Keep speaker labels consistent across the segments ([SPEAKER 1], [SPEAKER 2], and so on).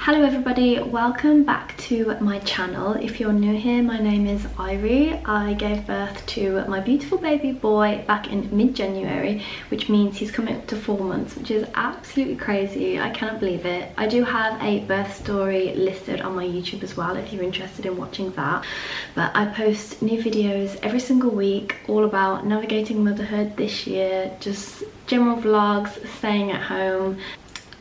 [SPEAKER 1] Hello everybody, welcome back to my channel. If you're new here, my name is Airi. I gave birth to my beautiful baby boy back in mid-January, which means he's coming up to 4 months, which is absolutely crazy. I cannot believe it. I do have a birth story listed on my YouTube as well if you're interested in watching that. But I post new videos every single week all about navigating motherhood this year, just general vlogs, staying at home,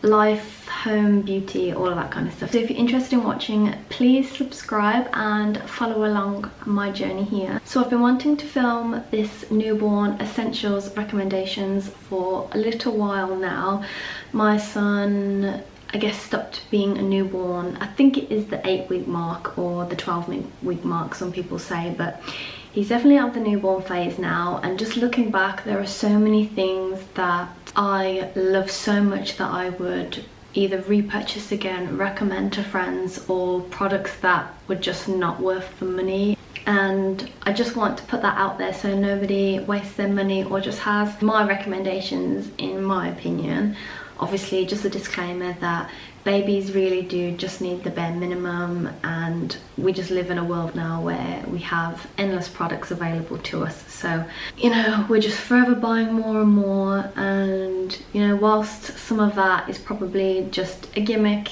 [SPEAKER 1] life, home, beauty, all of that kind of stuff. So if you're interested in watching, please subscribe and follow along my journey here. So I've been wanting to film this newborn essentials recommendations for a little while now. My son, I guess, stopped being a newborn. I think it is the 8-week mark or the 12-week mark, some people say, but he's definitely out of the newborn phase now. And just looking back, there are so many things that I love so much that I would either repurchase again, recommend to friends, or products that were just not worth the money. And I just want to put that out there so nobody wastes their money or just has my recommendations in my opinion. Obviously, just a disclaimer that babies really do just need the bare minimum, and we just live in a world now where we have endless products available to us. So, you know, we're just forever buying more and more, and, you know, whilst some of that is probably just a gimmick,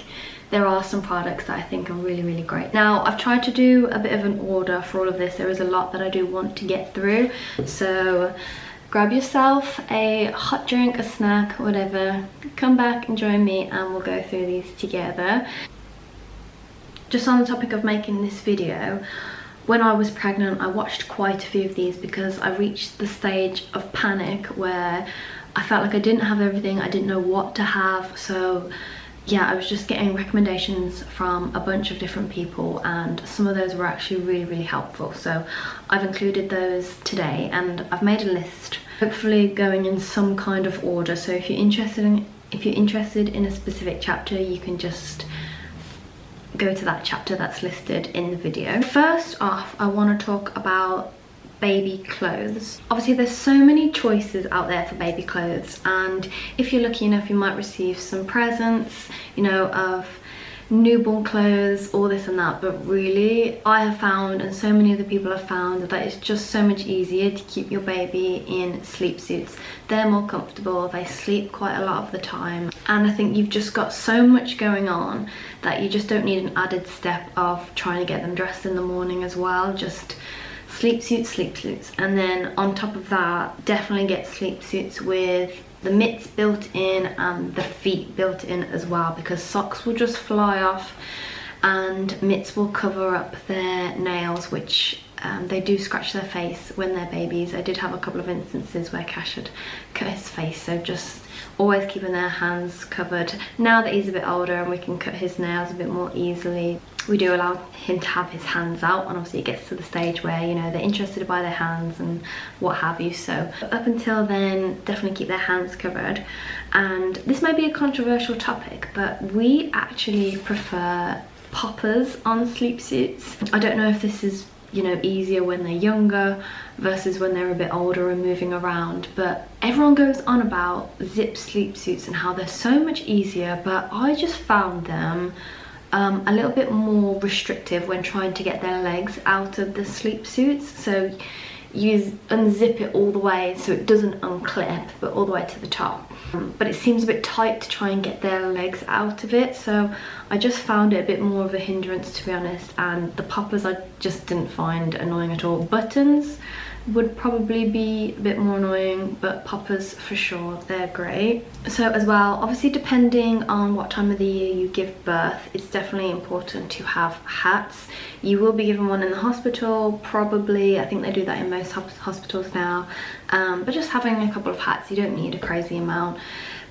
[SPEAKER 1] there are some products that I think are really, really great. Now, I've tried to do a bit of an order for all of this. There is a lot that I do want to get through, so grab yourself a hot drink, a snack, whatever, come back and join me and we'll go through these together. Just on the topic of making this video, when I was pregnant I watched quite a few of these because I reached the stage of panic where I felt like I didn't have everything, I didn't know what to have. So yeah, I was just getting recommendations from a bunch of different people, and some of those were actually really, really helpful. So I've included those today and I've made a list, hopefully going in some kind of order. So if you're interested in a specific chapter, you can just go to that chapter that's listed in the video. First off, I want to talk about baby clothes. Obviously there's so many choices out there for baby clothes, and if you're lucky enough you might receive some presents, you know, of newborn clothes, all this and that. But really, I have found, and so many other people have found, that it's just so much easier to keep your baby in sleep suits. They're more comfortable, they sleep quite a lot of the time, and I think you've just got so much going on that you just don't need an added step of trying to get them dressed in the morning as well. Just sleep suits, and then on top of that, definitely get sleep suits with the mitts built in and the feet built in as well, because socks will just fly off and mitts will cover up their nails, which they do scratch their face when they're babies. I did have a couple of instances where Cash had cut his face, so just always keeping their hands covered. Now that he's a bit older and we can cut his nails a bit more easily, we do allow him to have his hands out, and obviously it gets to the stage where, you know, they're interested by their hands and what have you. So up until then, definitely keep their hands covered. And this may be a controversial topic, but we actually prefer poppers on sleep suits. I don't know if this is, you know, easier when they're younger versus when they're a bit older and moving around, but everyone goes on about zip sleep suits and how they're so much easier, but I just found them a little bit more restrictive when trying to get their legs out of the sleep suits. So you unzip it all the way so it doesn't unclip, but all the way to the top. But it seems a bit tight to try and get their legs out of it, so I just found it a bit more of a hindrance, to be honest. And the poppers I just didn't find annoying at all. Buttons would probably be a bit more annoying, but poppers for sure, they're great. So as well, obviously depending on what time of the year you give birth, it's definitely important to have hats. You will be given one in the hospital, probably. I think they do that in most hospitals now, but just having a couple of hats, you don't need a crazy amount.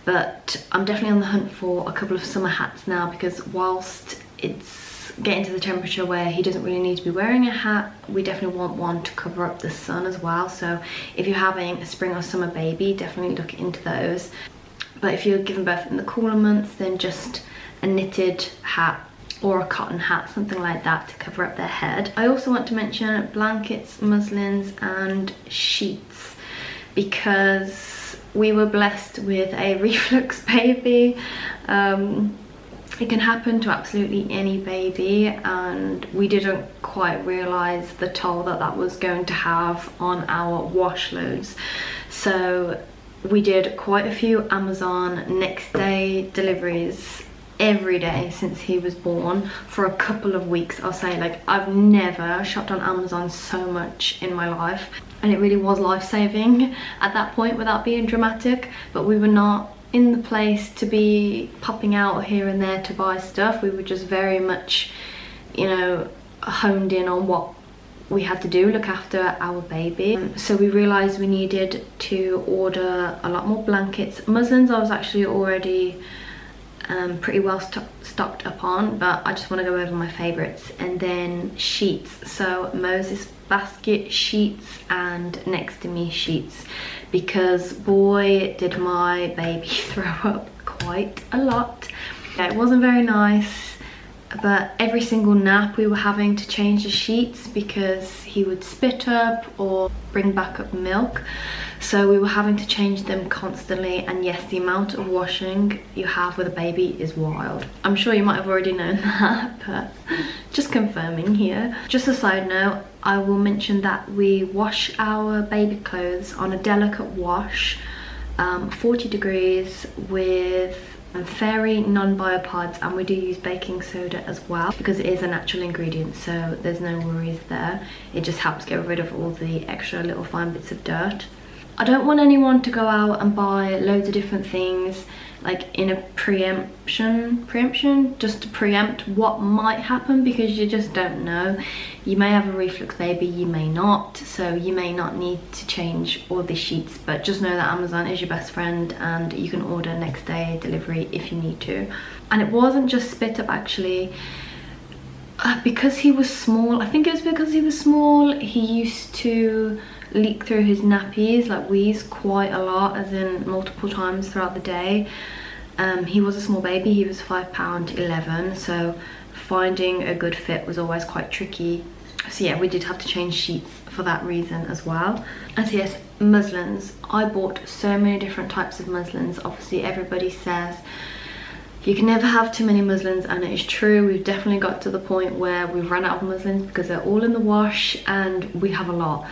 [SPEAKER 1] But I'm definitely on the hunt for a couple of summer hats now, because whilst it's getting to the temperature where he doesn't really need to be wearing a hat, we definitely want one to cover up the sun as well. So if you're having a spring or summer baby, definitely look into those. But if you're giving birth in the cooler months, then just a knitted hat or a cotton hat, something like that, to cover up their head. I also want to mention blankets, muslins and sheets, because we were blessed with a reflux baby. It can happen to absolutely any baby, and we didn't quite realise the toll that that was going to have on our wash loads. So we did quite a few Amazon next day deliveries every day since he was born for a couple of weeks. I'll say, like, I've never shopped on Amazon so much in my life, and it really was life-saving at that point without being dramatic. But we were not in the place to be popping out here and there to buy stuff. We were just very much, you know, honed in on what we had to do, look after our baby. So we realized we needed to order a lot more blankets. Muslins I was actually already pretty well stocked up on, but I just want to go over my favorites. And then sheets, so Moses basket sheets and next to me sheets, because boy did my baby throw up quite a lot. Yeah, it wasn't very nice, but every single nap we were having to change the sheets because he would spit up or bring back up milk. So we were having to change them constantly, and yes, the amount of washing you have with a baby is wild. I'm sure you might have already known that, but just confirming here. Just a side note, I will mention that we wash our baby clothes on a delicate wash, 40 degrees with fairy non-biopods, and we do use baking soda as well because it is a natural ingredient, so there's no worries there. It just helps get rid of all the extra little fine bits of dirt. I don't want anyone to go out and buy loads of different things like in a preemption just to preempt what might happen, because you just don't know. You may have a reflux baby, you may not, so you may not need to change all the sheets, but just know that Amazon is your best friend and you can order next day delivery if you need to. And it wasn't just spit up actually. Because he was small, I think it was because he was small, he used to leak through his nappies, like wheeze quite a lot, as in multiple times throughout the day. He was a small baby, he was £5'11", so finding a good fit was always quite tricky. So yeah, we did have to change sheets for that reason as well. And so yes, muslins. I bought so many different types of muslins. Obviously everybody says you can never have too many muslins, and it is true. We've definitely got to the point where we've run out of muslins because they're all in the wash and we have a lot.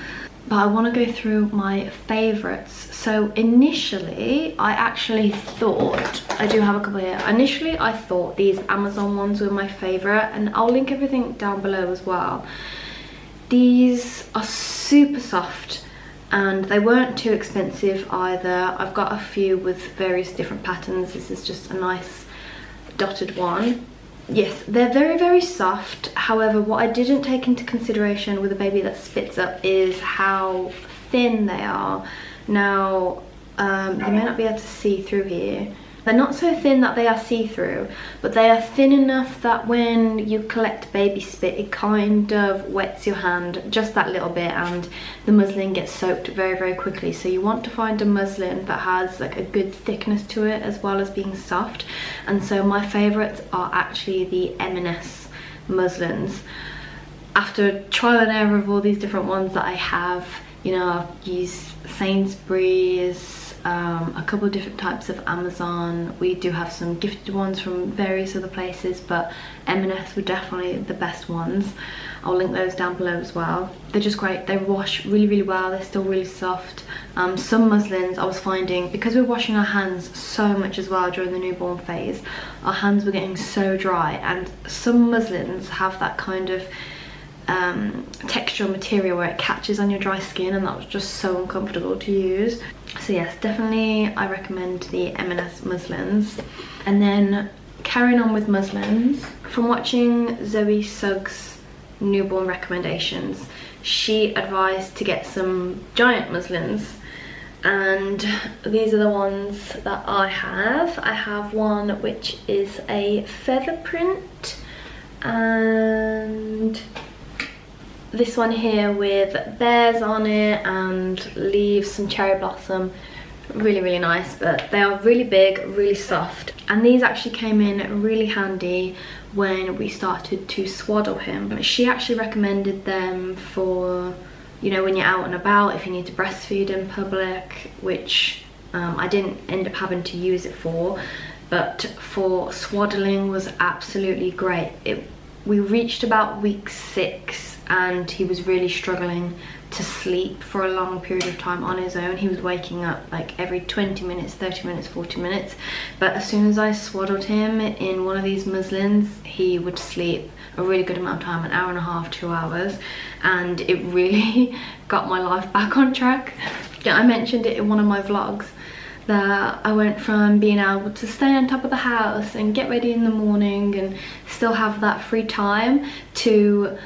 [SPEAKER 1] But I want to go through my favorites. So initially I actually thought, I do have a couple here. Initially I thought these Amazon ones were my favorite, and I'll link everything down below as well. These are super soft and they weren't too expensive either. I've got a few with various different patterns. This is just a nice dotted one. Yes, they're very, very soft. However, what I didn't take into consideration with a baby that spits up is how thin they are. Now, you may not be able to see through here. They're not so thin that they are see-through, but they are thin enough that when you collect baby spit, it kind of wets your hand just that little bit, and the muslin gets soaked very, very quickly. So you want to find a muslin that has like a good thickness to it as well as being soft. And so my favorites are actually the M&S muslins. After trial and error of all these different ones that I have, you know, I've used Sainsbury's, a couple of different types of Amazon. We do have some gifted ones from various other places, but M&S were definitely the best ones. I'll link those down below as well. They're just great. They wash really, really well. They're still really soft. Some muslins I was finding, because we're washing our hands so much as well during the newborn phase, our hands were getting so dry, and some muslins have that kind of textural material where it catches on your dry skin, and that was just so uncomfortable to use. So yes, definitely I recommend the M&S muslins. And then carrying on with muslins, from watching Zoe Suggs' newborn recommendations, she advised to get some giant muslins, and these are the ones that I have. I have one which is a feather print, and this one here with bears on it and leaves, some cherry blossom. Really, really nice, but they are really big, really soft. And these actually came in really handy when we started to swaddle him. She actually recommended them for, you know, when you're out and about, if you need to breastfeed in public, which I didn't end up having to use it for. but for swaddling was absolutely great. We reached about week 6 and he was really struggling to sleep for a long period of time on his own. He was waking up like every 20 minutes, 30 minutes, 40 minutes. But as soon as I swaddled him in one of these muslins, he would sleep a really good amount of time, an hour and a half, 2 hours. And it really got my life back on track. Yeah, I mentioned it in one of my vlogs that I went from being able to stay on top of the house and get ready in the morning and still have that free time to,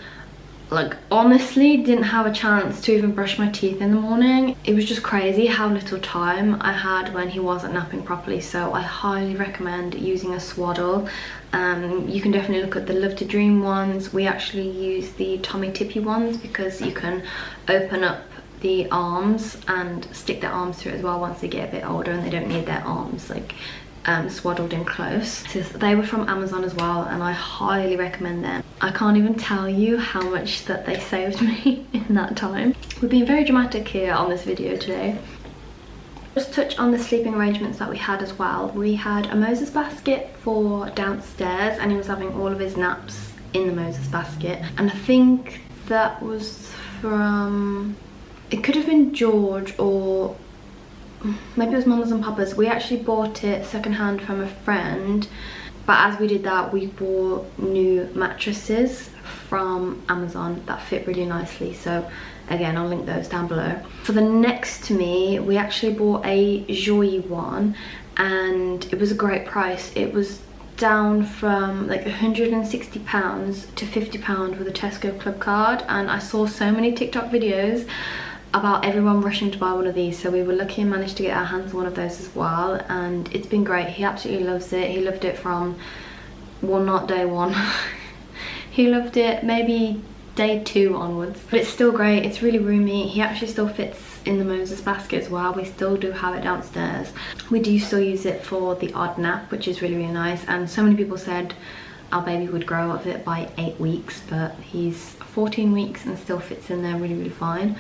[SPEAKER 1] like, honestly didn't have a chance to even brush my teeth in the morning. It was just crazy how little time I had when he wasn't napping properly. So I highly recommend using a swaddle. You can definitely look at the Love to Dream ones. We actually use the Tommy Tippy ones because you can open up the arms and stick their arms through it as well once they get a bit older and they don't need their arms like swaddled in close. So they were from Amazon as well, and I highly recommend them. I can't even tell you how much that they saved me in that time. We're being very dramatic here on this video today. Just touch on the sleeping arrangements that we had as well. We had a Moses basket for downstairs and he was having all of his naps in the Moses basket, and I think that was from, it could have been George or maybe it was Mama's and Papa's. We actually bought it secondhand from a friend, but as we did that we bought new mattresses from Amazon that fit really nicely. So again, I'll link those down below. For the next to me, we actually bought a Joy one and it was a great price. It was down from like £160 to £50 with a Tesco Club card, and I saw so many TikTok videos about everyone rushing to buy one of these, so we were lucky and managed to get our hands on one of those as well, and it's been great. He absolutely loves it. He loved it from, well, not day one. He loved it maybe day 2 onwards, but it's still great. It's really roomy. He actually still fits in the Moses basket as well. We still do have it downstairs. We do still use it for the odd nap, which is really, really nice, and so many people said our baby would grow out of it by 8 weeks, but he's 14 weeks and still fits in there really, really fine.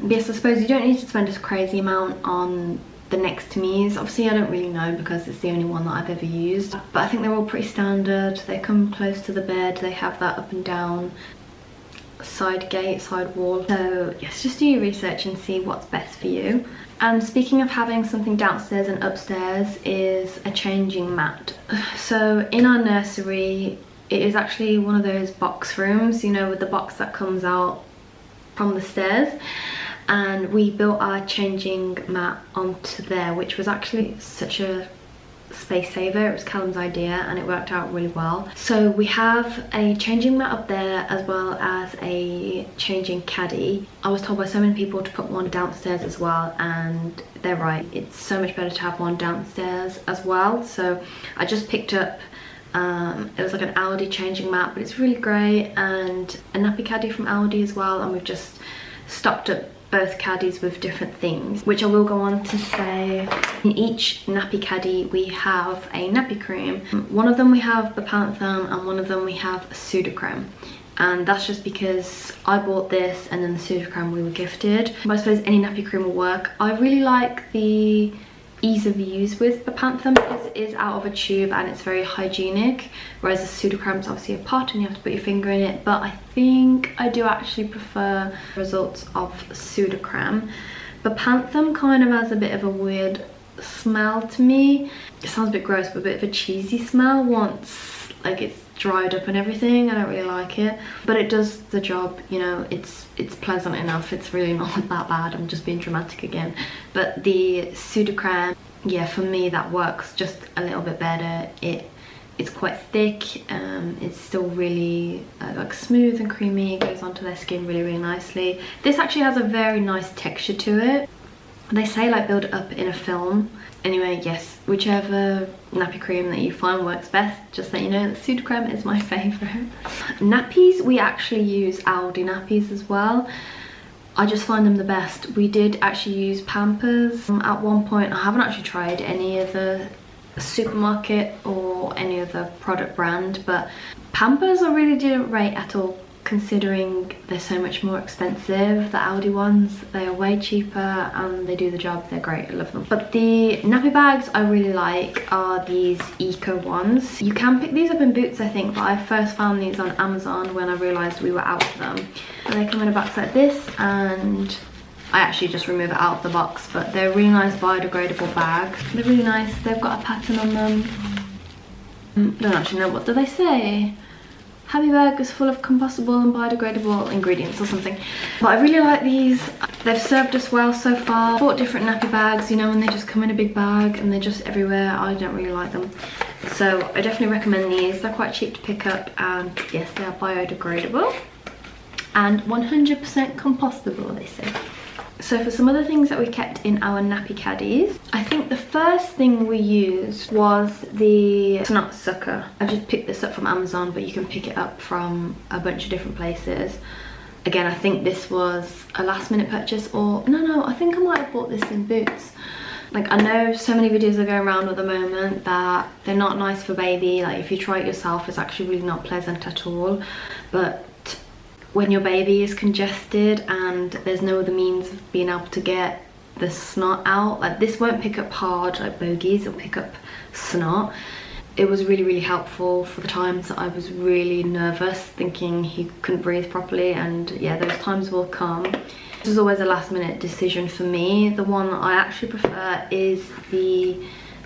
[SPEAKER 1] Yes, I suppose you don't need to spend a crazy amount on the next to me's. Obviously I don't really know because it's the only one that I've ever used, but I think they're all pretty standard. They come close to the bed, they have that up and down side gate, side wall. So yes, just do your research and see what's best for you. And speaking of having something downstairs and upstairs is a changing mat. So in our nursery, it is actually one of those box rooms, you know, with the box that comes out from the stairs, and we built our changing mat onto there, which was actually such a space saver. It was Callum's idea and it worked out really well. So we have a changing mat up there as well as a changing caddy. I was told by so many people to put one downstairs as well, and they're right. It's so much better to have one downstairs as well. So I just picked up it was like an Aldi changing mat, but it's really great, and a nappy caddy from Aldi as well, and we've just stocked up both caddies with different things, which I will go on to say. In each nappy caddy we have a nappy cream. One of them we have Bepanthen and one of them we have Sudocrem, and that's just because I bought this and then the Sudocrem we were gifted. But I suppose any nappy cream will work. I really like the ease of use with Bepanthen because it is out of a tube and it's very hygienic, whereas the Sudocrem is obviously a pot and you have to put your finger in it. But I think I do actually prefer results of Sudocrem. Bepanthen kind of has a bit of a weird smell to me. It sounds a bit gross, but a bit of a cheesy smell once like it's dried up and everything. I don't really like it, but it does the job, you know. It's pleasant enough. It's really not that bad. I'm just being dramatic again. But the Sudocrem, yeah, for me that works just a little bit better. It's quite thick, it's still really like smooth and creamy. It goes onto their skin really, really nicely. This actually has a very nice texture to it. They say like build it up in a film. Anyway, yes, whichever nappy cream that you find works best, just let you know that Sudocrem is my favourite. Nappies, we actually use Aldi nappies as well. I just find them the best. We did actually use Pampers at one point. I haven't actually tried any of the supermarket or any other product brand, but Pampers I really didn't rate at all. considering they're so much more expensive. The Aldi ones, they are way cheaper and they do the job. They're great, I love them. But the nappy bags I really like are these eco ones. You can pick these up in Boots, I think, but I first found these on Amazon when I realised we were out of them. And they come in a box like this, and I actually just remove it out of the box, but they're really nice biodegradable bags. They're really nice. They've got a pattern on them. Don't actually know, what do they say? Happy bag is full of compostable and biodegradable ingredients or something. But I really like these. They've served us well so far. I bought different nappy bags, you know, when they just come in a big bag and they're just everywhere. I don't really like them. So I definitely recommend these. They're quite cheap to pick up, and yes, they are biodegradable and 100% compostable, they say. So for some other things that we kept in our nappy caddies, I think the first thing we used was the snot sucker. I just picked this up from Amazon, but you can pick it up from a bunch of different places. Again, I think this was a last minute purchase, or no, I think I might have bought this in Boots. Like, I know so many videos are going around at the moment that they're not nice for baby. Like, if you try it yourself, it's actually really not pleasant at all. But when your baby is congested and there's no other means of being able to get the snot out, like, this won't pick up hard like bogies, it'll pick up snot. It was really, really helpful for the times that I was really nervous, thinking he couldn't breathe properly, and yeah, those times will come. This is always a last minute decision for me. The one that I actually prefer is the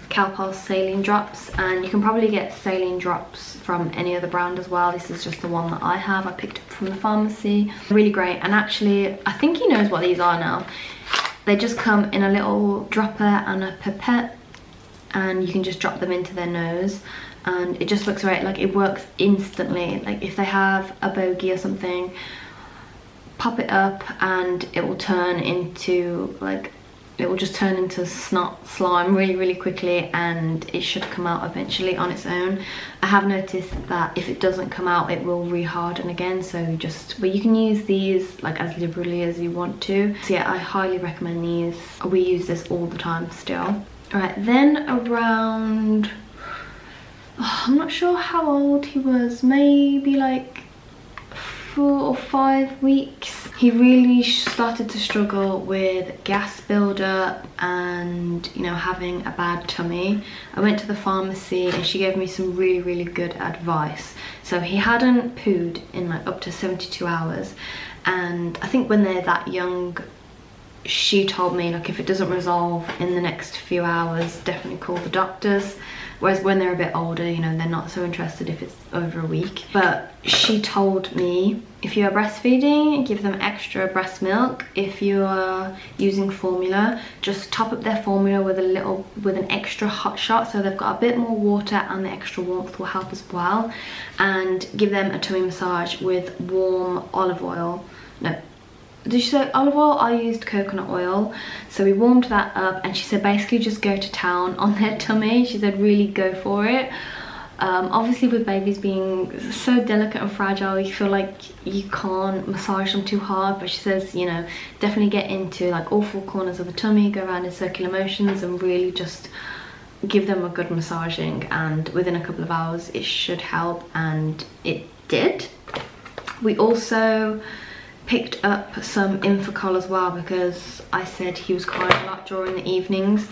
[SPEAKER 1] Calpol saline drops, and you can probably get saline drops from any other brand as well. This is just the one that I have. I picked it from the pharmacy. Really great. And actually, I think he knows what these are now. They just come in a little dropper and a pipette, and you can just drop them into their nose, and it just looks great. Like, it works instantly. Like, if they have a bogey or something, pop it up and it will turn into, like, it will just turn into snot slime really, really quickly, and it should come out eventually on its own. I have noticed that if it doesn't come out, it will re-harden again, so but you can use these like as liberally as you want to. So yeah, I highly recommend these. We use this all the time still. Alright, then around, I'm not sure how old he was, maybe like 4 or 5 weeks, he really started to struggle with gas buildup and, you know, having a bad tummy. I went to the pharmacy and she gave me some really, really good advice. So he hadn't pooed in like up to 72 hours, and I think when they're that young, she told me, like, if it doesn't resolve in the next few hours, definitely call the doctors. Whereas when they're a bit older, you know, they're not so interested if it's over a week. But she told me, if you are breastfeeding, give them extra breast milk. If you are using formula, just top up their formula with an extra hot shot, so they've got a bit more water, and the extra warmth will help as well. And give them a tummy massage with warm olive oil. No, did she say olive oil? I used coconut oil. So we warmed that up, and she said basically just go to town on their tummy. She said really go for it. Obviously with babies being so delicate and fragile, you feel like you can't massage them too hard, but she says, you know, definitely get into like all 4 corners of the tummy, go around in circular motions, and really just give them a good massaging, and within a couple of hours it should help, and it did. We also picked up some Infocol as well, because I said he was crying a lot during the evenings.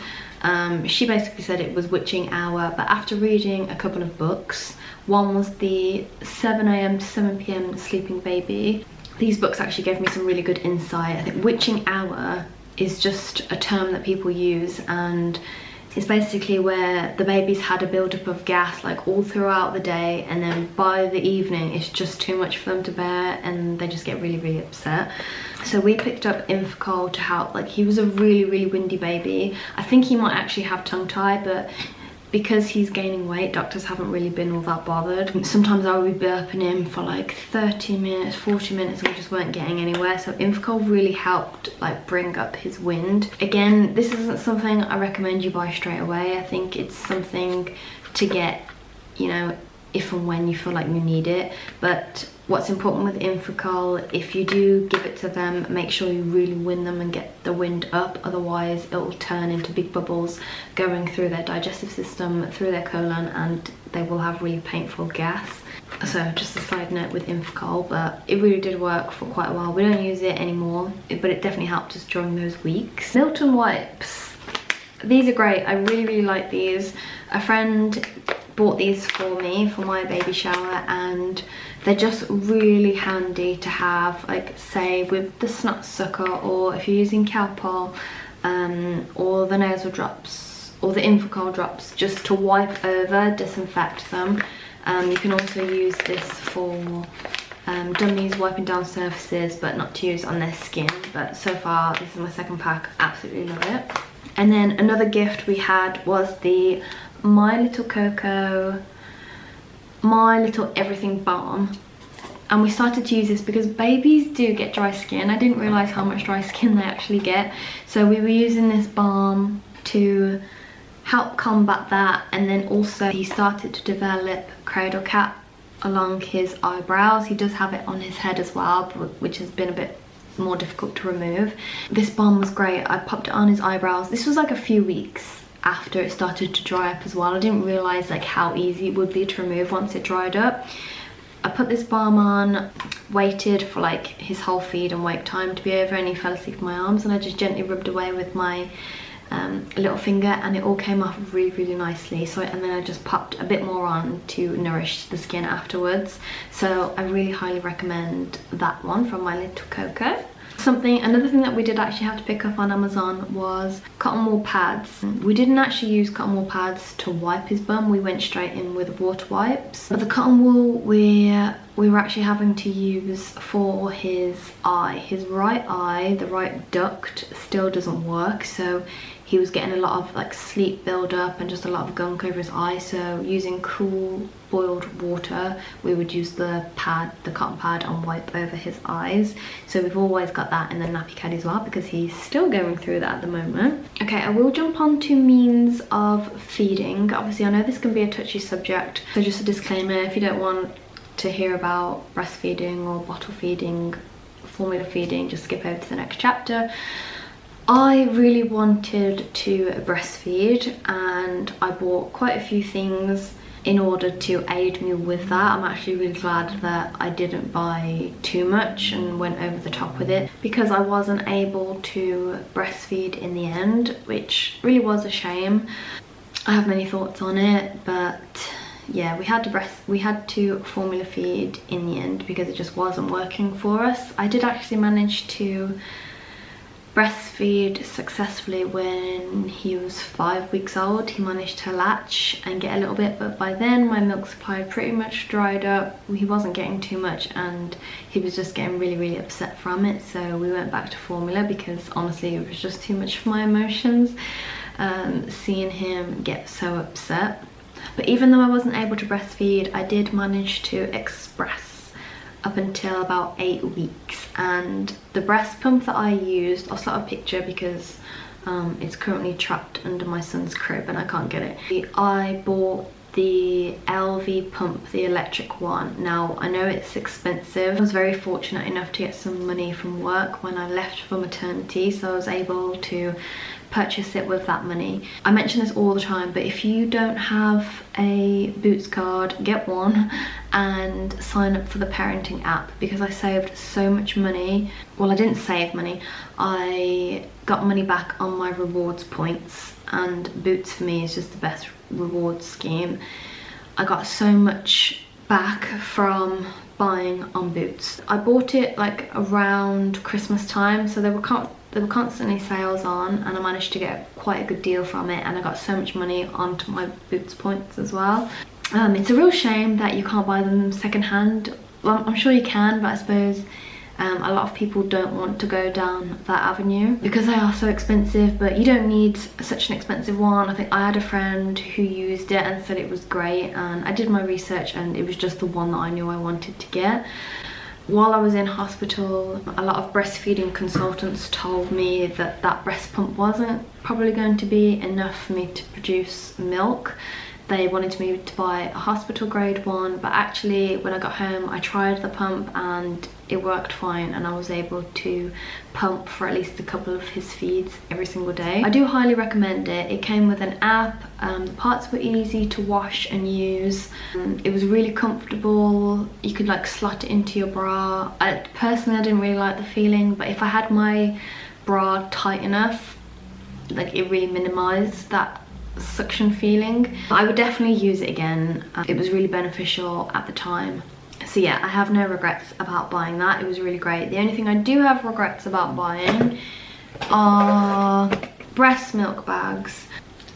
[SPEAKER 1] She basically said it was witching hour, but after reading a couple of books, one was the 7 AM to 7 PM Sleeping Baby. These books actually gave me some really good insight. I think witching hour is just a term that people use, and it's basically where the baby's had a buildup of gas like all throughout the day, and then by the evening it's just too much for them to bear, and they just get really, really upset. So we picked up Infocol to help. Like, he was a really, really windy baby. I think he might actually have tongue tie, but because he's gaining weight, doctors haven't really been all that bothered. Sometimes I would be burping him for like 30 minutes, 40 minutes, and we just weren't getting anywhere. So Infocol really helped like bring up his wind. Again, this isn't something I recommend you buy straight away. I think it's something to get, you know, if and when you feel like you need it. But what's important with Infocol, if you do give it to them, make sure you really wind them and get the wind up, otherwise it will turn into big bubbles going through their digestive system, through their colon, and they will have really painful gas. So just a side note with Infocol, but it really did work for quite a while. We don't use it anymore, but it definitely helped us during those weeks. Milton wipes. These are great. I really like these. A friend bought these for me for my baby shower, and they're just really handy to have, like say with the snot sucker, or if you're using Calpol, or the nasal drops or the Infocol drops, just to wipe over, disinfect them. You can also use this for dummies, wiping down surfaces, but not to use on their skin. But so far, this is my second pack. Absolutely love it. And then another gift we had was the My Little Cocoa, My Little Everything Balm. And we started to use this because babies do get dry skin. I didn't realise how much dry skin they actually get. So we were using this balm to help combat that, and then also he started to develop cradle cap along his eyebrows. He does have it on his head as well, which has been a bit more difficult to remove. This balm was great. I popped it on his eyebrows. This was like a few weeks after it started to dry up as well. I didn't realise like how easy it would be to remove once it dried up. I put this balm on, waited for like his whole feed and wake time to be over, and he fell asleep in my arms, and I just gently rubbed away with my little finger, and it all came off really nicely. So and then I just popped a bit more on to nourish the skin afterwards. So I really highly recommend that one from My Little Cocoa. Another thing that we did actually have to pick up on Amazon was cotton wool pads. We didn't actually use cotton wool pads to wipe his bum. We went straight in with water wipes. But the cotton wool we were actually having to use for his eye. His right eye, the right duct, still doesn't work. So he was getting a lot of like sleep build-up and just a lot of gunk over his eye. So using cool boiled water, we would use the cotton pad, and wipe over his eyes. So we've always got that in the nappy caddy as well, because he's still going through that at the moment. Okay, I will jump on to means of feeding. Obviously I know this can be a touchy subject, so just a disclaimer: if you don't want to hear about breastfeeding or bottle feeding, formula feeding, just skip over to the next chapter. I really wanted to breastfeed, and I bought quite a few things in order to aid me with that. I'm actually really glad that I didn't buy too much and went over the top with it, because I wasn't able to breastfeed in the end, which really was a shame. I have many thoughts on it, but yeah, we had to formula feed in the end because it just wasn't working for us. I did actually manage to breastfeed successfully when he was 5 weeks old. He managed to latch and get a little bit, but by then my milk supply pretty much dried up. He wasn't getting too much, and he was just getting really upset from it. So we went back to formula, because honestly it was just too much for my emotions, seeing him get so upset. But even though I wasn't able to breastfeed, I did manage to express up until about 8 weeks. And the breast pump that I used, I'll start a picture because it's currently trapped under my son's crib and I can't get it. I bought the LV pump, the electric one. Now I know it's expensive. I was very fortunate enough to get some money from work when I left for maternity, so I was able to purchase it with that money. I mention this all the time, but if you don't have a Boots card, get one and sign up for the parenting app, because I saved so much money. Well, I didn't save money, I got money back on my rewards points, and Boots for me is just the best reward scheme. I got so much back from buying on Boots. I bought it like around Christmas time, so there were constantly sales on, and I managed to get quite a good deal from it, and I got so much money onto my Boots points as well. It's a real shame that you can't buy them secondhand. Well, I'm sure you can, but I suppose a lot of people don't want to go down that avenue because they are so expensive. But you don't need such an expensive one. I think I had a friend who used it and said it was great, and I did my research and it was just the one that I knew I wanted to get. While I was in hospital, a lot of breastfeeding consultants told me that that breast pump wasn't probably going to be enough for me to produce milk, they wanted me to buy a hospital grade one, but actually when I got home I tried the pump and it worked fine, and I was able to pump for at least a couple of his feeds every single day. I do highly recommend it. It came with an app, the parts were easy to wash and use, it was really comfortable, you could like slot it into your bra. Personally I didn't really like the feeling, but if I had my bra tight enough, like it really minimized that suction feeling. I would definitely use it again. It was really beneficial at the time. So yeah, I have no regrets about buying that. It was really great. The only thing I do have regrets about buying are breast milk bags.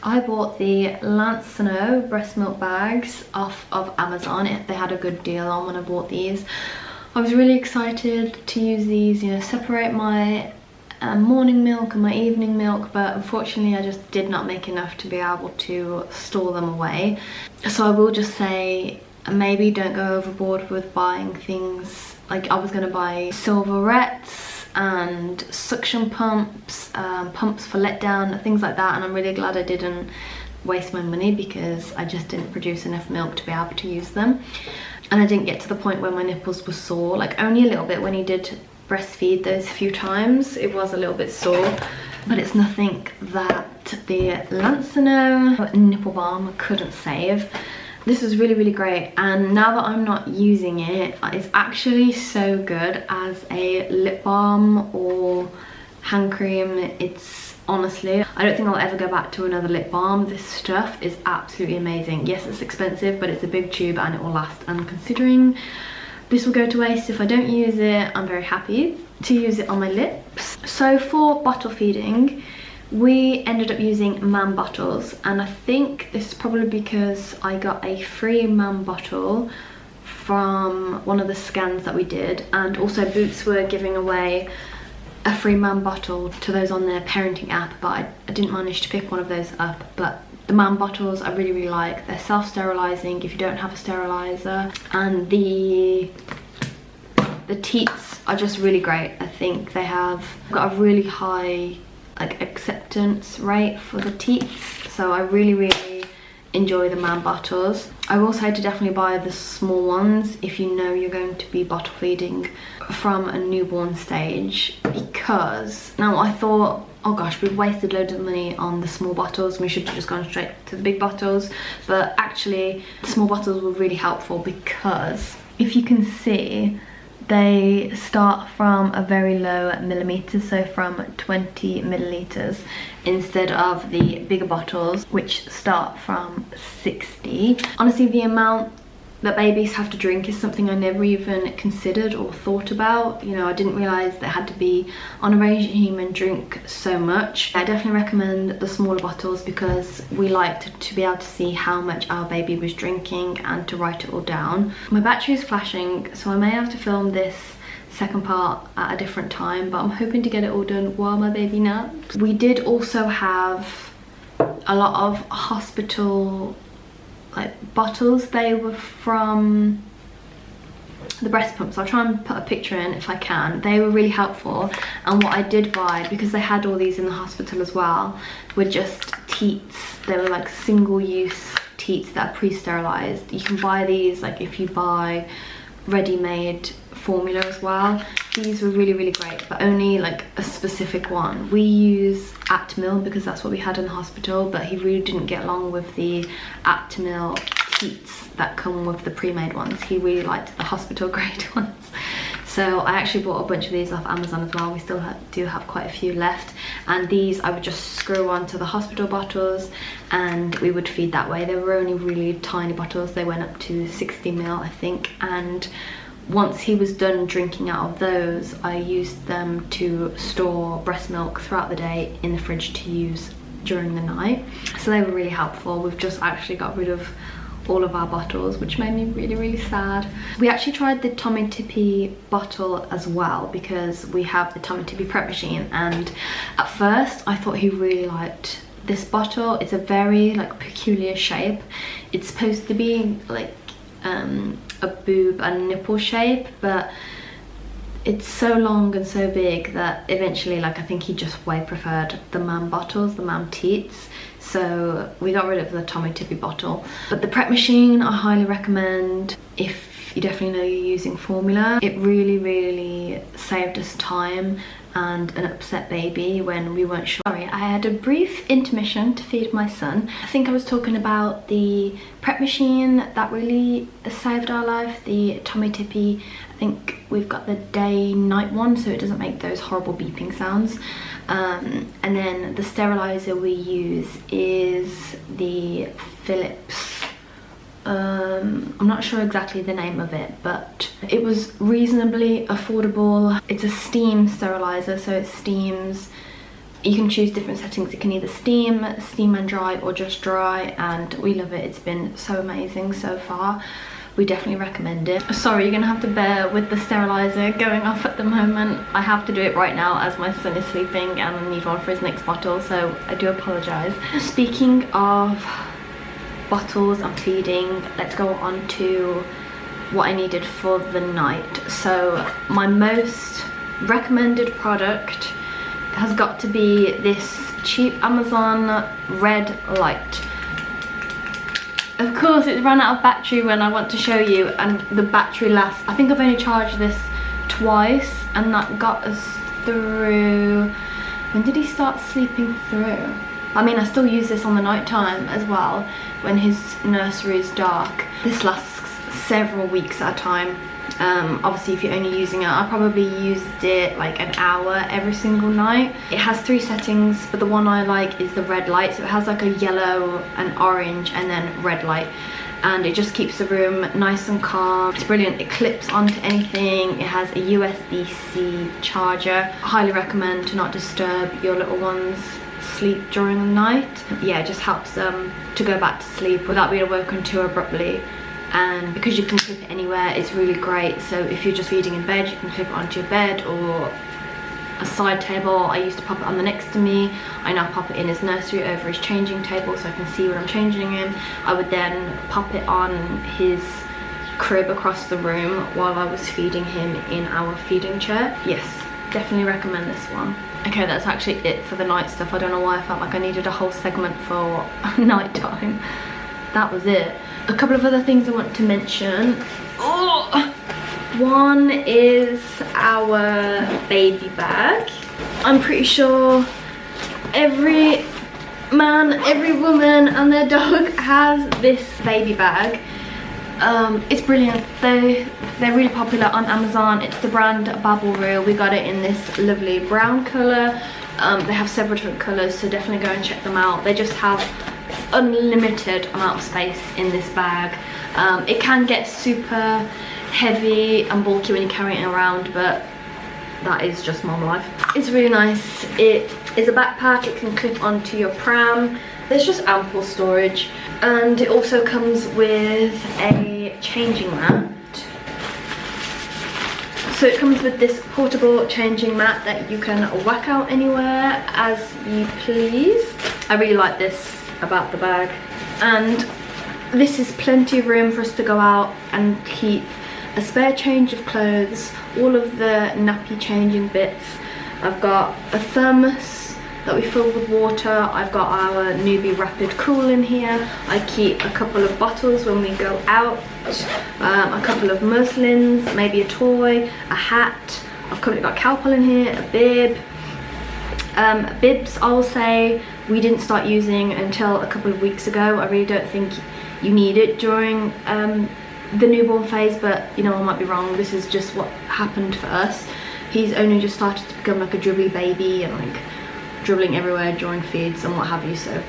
[SPEAKER 1] I bought the Lancino breast milk bags off of Amazon. They had a good deal on when I bought these. I was really excited to use these, you know, separate my morning milk and my evening milk, but unfortunately I just did not make enough to be able to store them away. So I will just say, maybe don't go overboard with buying things. Like I was going to buy silverettes and suction pumps, pumps for letdown, things like that, and I'm really glad I didn't waste my money because I just didn't produce enough milk to be able to use them. And I didn't get to the point where my nipples were sore, like only a little bit when he did breastfeed those few times. It was a little bit sore, but it's nothing that the Lancino nipple balm couldn't save. This is really, really great, and now that I'm not using it, it's actually so good as a lip balm or hand cream. It's honestly, I don't think I'll ever go back to another lip balm. This stuff is absolutely amazing. Yes, it's expensive, but it's a big tube and it will last, and considering this will go to waste if I don't use it, I'm very happy to use it on my lips. So for bottle feeding, we ended up using mam bottles, and I think this is probably because I got a free mam bottle from one of the scans that we did, and also Boots were giving away a free mam bottle to those on their parenting app, but I didn't manage to pick one of those up. But the mam bottles I really, really like. They're self-sterilising if you don't have a steriliser, and the teats are just really great. I think they have got a really high like acceptance rate for the teats, so I really, really enjoy the mam bottles. I will say to definitely buy the small ones if you know you're going to be bottle feeding from a newborn stage, because now I thought, oh gosh, we've wasted loads of money on the small bottles, we should have just gone straight to the big bottles. But actually the small bottles were really helpful, because if you can see, they start from a very low millimeter, so from 20 milliliters instead of the bigger bottles which start from 60. Honestly, the amount that babies have to drink is something I never even considered or thought about. You know, I didn't realise they had to be on a regime and drink so much. I definitely recommend the smaller bottles because we liked to be able to see how much our baby was drinking and to write it all down. My battery is flashing, so I may have to film this second part at a different time, but I'm hoping to get it all done while my baby naps. We did also have a lot of hospital like bottles. They were from the breast pumps. I'll try and put a picture in if I can. They were really helpful, and what I did buy, because they had all these in the hospital as well, were just teats. They were like single-use teats that are pre-sterilised. You can buy these like if you buy ready-made formula as well. These were really, really great, but only like a specific one. We use Aptamil because that's what we had in the hospital, but he really didn't get along with the Aptamil teats that come with the pre-made ones. He really liked the hospital grade ones. So I actually bought a bunch of these off Amazon as well. We still do have quite a few left, and these I would just screw onto the hospital bottles and we would feed that way. They were only really tiny bottles. They went up to 60 ml I think, and once he was done drinking out of those, I used them to store breast milk throughout the day in the fridge to use during the night. So they were really helpful. We've just actually got rid of all of our bottles, which made me really, really sad. We actually tried the Tommy Tippy bottle as well, because we have the Tommy Tippy prep machine, and at first I thought he really liked this bottle. It's a very like peculiar shape. It's supposed to be like a boob and nipple shape, but it's so long and so big that eventually, like, I think he just way preferred the mam bottles, the mam teats. So we got rid of the Tommy Tippy bottle. But the prep machine I highly recommend if you definitely know you're using formula. It really saved us time and an upset baby when we weren't sure. Sorry, I had a brief intermission to feed my son. I think I was talking about the prep machine that really saved our life, the Tommy Tippy. I think we've got the day-night one, so it doesn't make those horrible beeping sounds. And then the steriliser we use is the Philips. I'm not sure exactly the name of it, but it was reasonably affordable. It's a steam steriliser, so it steams. You can choose different settings. It can either steam and dry, or just dry, and we love it. It's been so amazing so far. We definitely recommend it. Sorry, you're gonna have to bear with the steriliser going off at the moment. I have to do it right now as my son is sleeping and I need one for his next bottle, so I do apologise. Speaking of bottles and feeding, let's go on to what I needed for the night. So my most recommended product has got to be this cheap Amazon red light. Of course, it ran out of battery when I want to show you, and the battery lasts, I think I've only charged this twice, and that got us through, when did he start sleeping through? I mean, I still use this on the night time as well when his nursery is dark. This lasts several weeks at a time. Obviously, if you're only using it, I probably used it like an hour every single night. It has 3 settings, but the one I like is the red light. So it has like a yellow, an orange, and then red light. And it just keeps the room nice and calm. It's brilliant. It clips onto anything. It has a USB-C charger. I highly recommend to not disturb your little ones' sleep during the night. Yeah, it just helps them to go back to sleep without being awoken too abruptly. And because you can clip it anywhere, it's really great. So if you're just feeding in bed, you can clip it onto your bed or a side table. I used to pop it on the next to me. I now pop it in his nursery over his changing table so I can see what I'm changing in. I would then pop it on his crib across the room while I was feeding him in our feeding chair. Yes, definitely recommend this one. Okay, that's actually it for the night stuff. I don't know why I felt like I needed a whole segment for night time. That was it. A couple of other things I want to mention. Oh, one is our baby bag. I'm pretty sure every man, every woman and their dog has this baby bag. It's brilliant. They're really popular on Amazon. It's the brand Babble. We got it in this lovely brown colour. They have several different colours, so definitely go and check them out. They just have unlimited amount of space in this bag. It can get super heavy and bulky when you're carrying it around, but that is just mom life. It's really nice. It is a backpack. It can clip onto your pram. There's just ample storage, and it also comes with a changing mat. So it comes with this portable changing mat that you can whack out anywhere as you please. I really like this about the bag, and this is plenty of room for us to go out and keep a spare change of clothes, all of the nappy changing bits. I've got a thermos that we fill with water. I've got our Newbie Rapid Cool in here. I keep a couple of bottles when we go out, a couple of muslins, maybe a toy, a hat. I've currently got Calpol in here, a bib. Bibs, I'll say, we didn't start using until a couple of weeks ago. I really don't think you need it during the newborn phase, but you know, I might be wrong. This is just what happened for us. He's only just started to become like a dribbly baby and like dribbling everywhere during feeds and what have you, so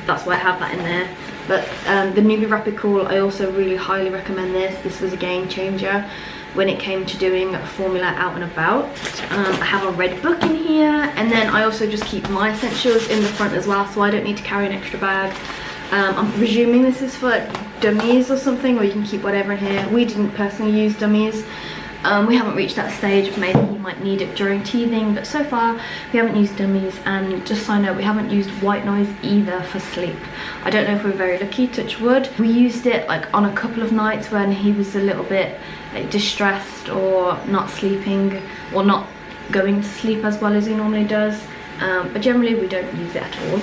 [SPEAKER 1] that's why I have that in there. But the Newbie Rapid Cool, I also really highly recommend this. This was a game changer when it came to doing formula out and about. I have a red book in here, and then I also just keep my essentials in the front as well, so I don't need to carry an extra bag. I'm presuming this is for dummies or something, or you can keep whatever in here. We didn't personally use dummies, We haven't reached that stage of maybe he might need it during teething, but so far we haven't used dummies. And just so I know, we haven't used white noise either for sleep. I don't know if we're very lucky, touch wood. We used it like on a couple of nights when he was a little bit like distressed or not sleeping or not going to sleep as well as he normally does, but generally we don't use it at all.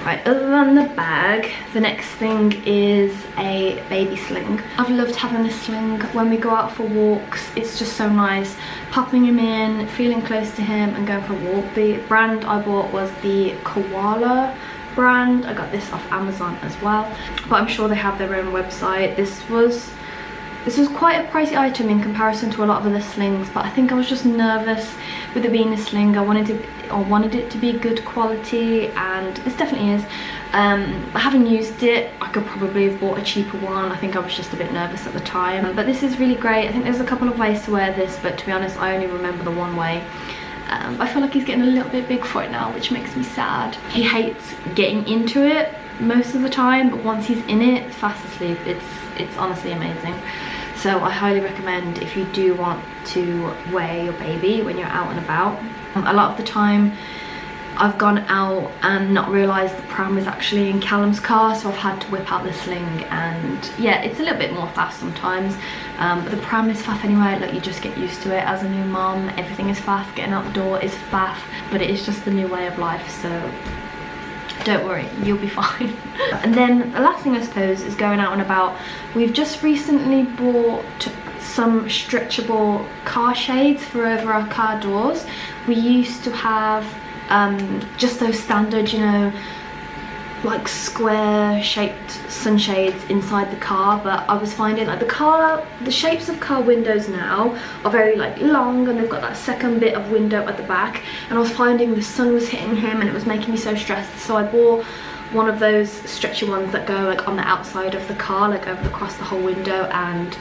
[SPEAKER 1] Right, other than the bag, the next thing is a baby sling. I've loved having this sling when we go out for walks. It's just so nice popping him in, feeling close to him and going for a walk. The brand I bought was the Koala brand. I got this off Amazon as well, but I'm sure they have their own website. This was quite a pricey item in comparison to a lot of other slings, but I think I was just nervous with it being a sling. I wanted it to be good quality, and this definitely is. Having used it, I could probably have bought a cheaper one. I think I was just a bit nervous at the time, but this is really great. I think there's a couple of ways to wear this, but to be honest, I only remember the one way. I feel like he's getting a little bit big for it now, which makes me sad. He hates getting into it most of the time, but once he's in it, fast asleep. It's honestly amazing. So I highly recommend if you do want to wear your baby when you're out and about. A lot of the time I've gone out and not realised the pram is actually in Callum's car, so I've had to whip out the sling, and yeah, it's a little bit more faff sometimes, but the pram is faff anyway. Like, you just get used to it as a new mum. Everything is faff, getting out the door is faff, but it is just the new way of life, so don't worry, you'll be fine. And then the last thing I suppose is going out and about. We've just recently bought some stretchable car shades for over our car doors. We used to have just those standard, you know, like square shaped sunshades inside the car, but I was finding like the shapes of car windows now are very like long, and they've got that second bit of window at the back, and I was finding the sun was hitting him and it was making me so stressed. So I bought one of those stretchy ones that go like on the outside of the car, like over across the whole window, and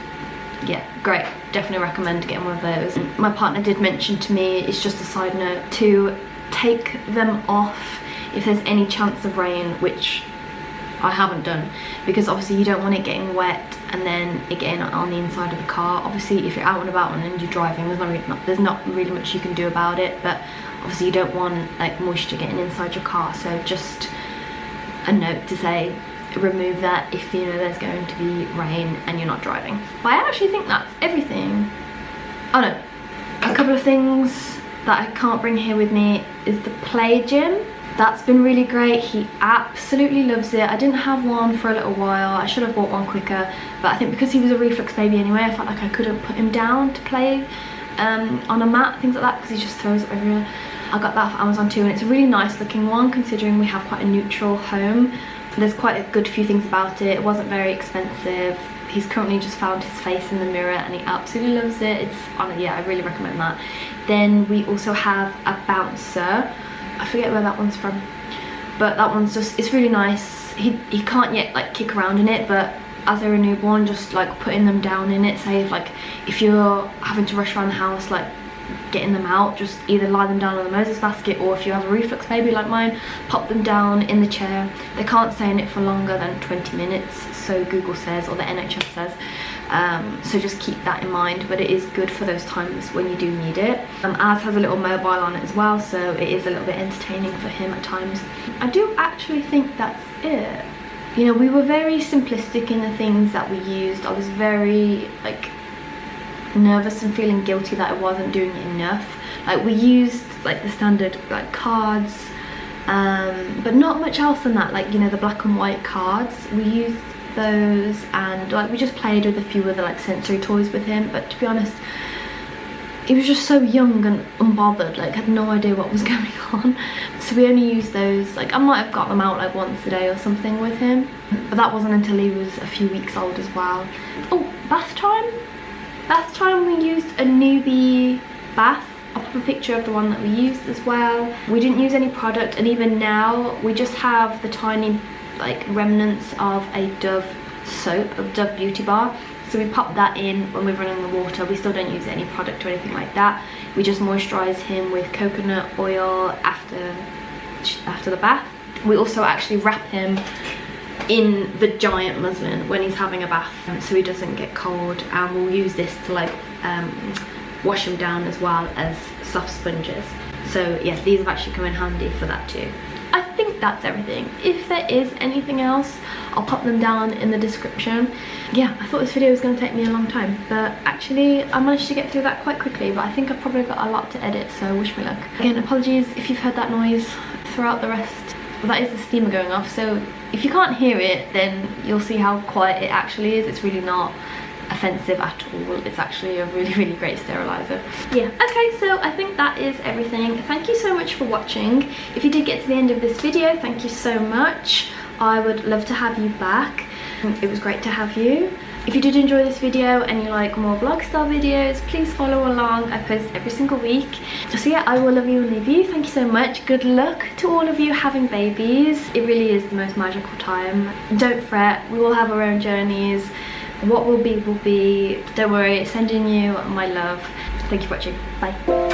[SPEAKER 1] yeah, great. Definitely recommend getting one of those. My partner did mention to me, it's just a side note, to take them off if there's any chance of rain, which I haven't done, because obviously you don't want it getting wet and then it getting on the inside of the car. Obviously if you're out and about and you're driving, there's not really much you can do about it, but obviously you don't want like moisture getting inside your car. So just a note to say, remove that if you know there's going to be rain and you're not driving. But I actually think that's everything. Oh no, a couple of things that I can't bring here with me is the play gym. That's been really great. He absolutely loves it. I didn't have one for a little while. I should have bought one quicker, but I think because he was a reflux baby anyway, I felt like I couldn't put him down to play on a mat, things like that, because he just throws up everywhere. I got that for Amazon too, and it's a really nice looking one considering we have quite a neutral home. There's quite a good few things about it. It wasn't very expensive. He's currently just found his face in the mirror and he absolutely loves it. Yeah, I really recommend that. Then we also have a bouncer. I forget where that one's from, but that one's just, it's really nice. He can't yet like kick around in it, but as they're a newborn, just like putting them down in it, say if you're having to rush around the house like getting them out, just either lie them down on the Moses basket, or if you have a reflux baby like mine, pop them down in the chair. They can't stay in it for longer than 20 minutes, so Google says, or the NHS says. So just keep that in mind, but it is good for those times when you do need it. Ours has a little mobile on it as well, so it is a little bit entertaining for him at times. I do actually think that's it. You know, we were very simplistic in the things that we used. I was very like nervous and feeling guilty that I wasn't doing enough. Like, we used like the standard like cards, but not much else than that. Like, you know, the black and white cards, we used those, and like we just played with a few other like sensory toys with him. But to be honest, he was just so young and unbothered, like had no idea what was going on, so we only used those. Like, I might have got them out like once a day or something with him, but that wasn't until he was a few weeks old as well. Oh, bath time, we used a newbie bath. I'll put a picture of the one that we used as well. We didn't use any product, and even now we just have the tiny like remnants of a Dove soap, of Dove Beauty Bar. So we pop that in when we're running the water. We still don't use any product or anything like that. We just moisturize him with coconut oil after the bath. We also actually wrap him in the giant muslin when he's having a bath, so he doesn't get cold, and we'll use this to like wash them down as well as soft sponges. So yeah, these have actually come in handy for that too. I think that's everything. If there is anything else, I'll pop them down in the description. Yeah, I thought this video was going to take me a long time, but actually I managed to get through that quite quickly, but I think I've probably got a lot to edit, so wish me luck. Again, apologies if you've heard that noise throughout the rest. Well, that is the steamer going off, so if you can't hear it, then you'll see how quiet it actually is. It's really not offensive at all. It's actually a really great steriliser. Yeah, okay, so I think that is everything. Thank you so much for watching. If you did get to the end of this video, thank you so much. I would love to have you back. It was great to have you. If you did enjoy this video and you like more vlog style videos, please follow along. I post every single week. So yeah, I will love you and leave you. Thank you so much. Good luck to all of you having babies. It really is the most magical time. Don't fret, we all have our own journeys. What will be will be. Don't worry, sending you my love. Thank you for watching. Bye.